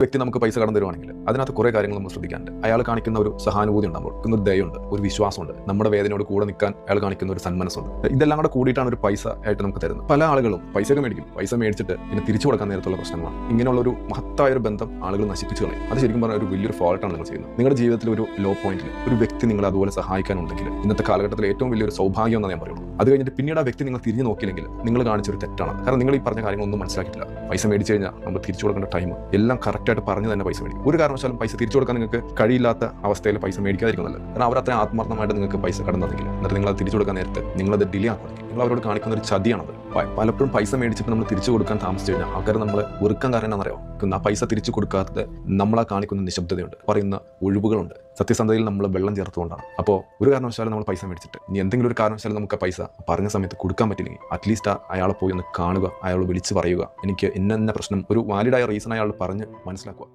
വ്യക്തി നമുക്ക് പൈസ കടന്നു തരുവാണെങ്കിൽ അതിനകത്ത് കുറേ കാര്യങ്ങൾ നമ്മൾ ശ്രദ്ധിക്കാനുണ്ട്. അയാൾ കാണിക്കുന്ന ഒരു സഹാനുഭൂതി ഉണ്ടാകുമ്പോൾ ഒരു ദയുണ്ട്, ഒരു വിശ്വാസമുണ്ട്, നമ്മുടെ വേദനയോട് കൂടെ നിൽക്കാൻ അയാൾ കാണിക്കുന്ന ഒരു സന്മനസ്സുണ്ട്. ഇതെല്ലാം കൂടെ കൂടിയിട്ടാണ് ഒരു പൈസ ആയിട്ട് നമുക്ക് തരുന്നത്. പല ആളുകളും പൈസയൊക്കെ മേടിക്കും, പൈസ മേടിച്ചിട്ട് പിന്നെ തിരിച്ചു കൊടുക്കാൻ നേരത്തുള്ള പ്രശ്നങ്ങളാണ്. ഇങ്ങനെയുള്ള ഒരു മഹത്തായ ഒരു ബന്ധം ആളുകൾ നശിപ്പിച്ചു കളയും. അത് ശരിക്കും പറഞ്ഞാൽ ഒരു വലിയൊരു ഫോൾട്ടാണ് നിങ്ങൾ ചെയ്യുന്നത്. നിങ്ങളുടെ ജീവിതത്തിൽ ഒരു ലോ പോയിന്റിൽ ഒരു വ്യക്തി നിങ്ങൾ അതുപോലെ സഹായിക്കാനുണ്ടെങ്കിൽ ഇന്നത്തെ കാലഘട്ടത്തിൽ ഏറ്റവും വലിയൊരു സൗഭാഗ്യം എന്ന് ഞാൻ പറയുള്ളൂ. അത് കഴിഞ്ഞിട്ട് പിന്നീട് ആ വ്യക്തി നിങ്ങൾ തിരിഞ്ഞു നോക്കിയില്ലെങ്കിൽ നിങ്ങൾ കാണിച്ചൊരു തെറ്റാണ്. കാരണം നിങ്ങൾ ഈ പറഞ്ഞ കാര്യങ്ങളൊന്നും മനസ്സിലാക്കിയിട്ടില്ല. പൈസ മേടിച്ചു കഴിഞ്ഞാൽ നമ്മൾ തിരിച്ചു കൊടുക്കേണ്ട ടൈം എല്ലാം കറക്റ്റായിട്ട് പറഞ്ഞ് തന്നെ പൈസ മേടിക്കും. ഒരു കാരണവശാലും പൈസ തിരിച്ചു കൊടുക്കാൻ നിങ്ങൾക്ക് കഴിയില്ലാത്ത അവസ്ഥയിൽ പൈസ മേടിക്കാതിരിക്കും നല്ലത്. കാരണം അവർ അത്രയും ആത്മാർത്ഥമായിട്ട് നിങ്ങൾക്ക് പൈസ കടന്നെങ്കിൽ എന്നിട്ട് നിങ്ങൾ അത് തിരിച്ചു കൊടുക്കാൻ നേരത്തെ നിങ്ങളത് ഡിലേ ആക്കുകയാണെങ്കിൽ നിങ്ങൾ അവരോട് കാണിക്കുന്ന ഒരു ചതിയാണത്. പലപ്പോഴും പൈസ മേടിച്ചിട്ട് നമ്മൾ തിരിച്ചു കൊടുക്കാൻ താമസിച്ചു കഴിഞ്ഞാൽ ആൾക്കാർ നമ്മൾ വെറുക്കാൻ കാരണം എന്നറിയാം. ആ പൈസ തിരിച്ചു കൊടുക്കാത്തത് നമ്മളെ കാണിക്കുന്ന നിശബ്ദതയുണ്ട്, പറയുന്ന ഒഴിവുകളുണ്ട്, സത്യസന്ധതയിൽ നമ്മൾ വെള്ളം ചേർത്തുകൊണ്ടാണ്. അപ്പോൾ ഒരു കാരണവശാലും നമ്മൾ പൈസ മേടിച്ചിട്ട് ഇനി എന്തെങ്കിലും ഒരു കാരണവശാലും നമുക്ക് പൈസ പറഞ്ഞ സമയത്ത് കൊടുക്കാൻ പറ്റില്ലെങ്കിൽ അറ്റ്ലീസ്റ്റ് അയാളെ പോയി ഒന്ന് കാണുക, അയാൾ വിളിച്ച് പറയുക, എനിക്ക് ഇന്ന പ്രശ്നം, ഒരു വാലിഡായ റീസൺ അയാൾ പറഞ്ഞ് മനസ്സിലാക്കുക.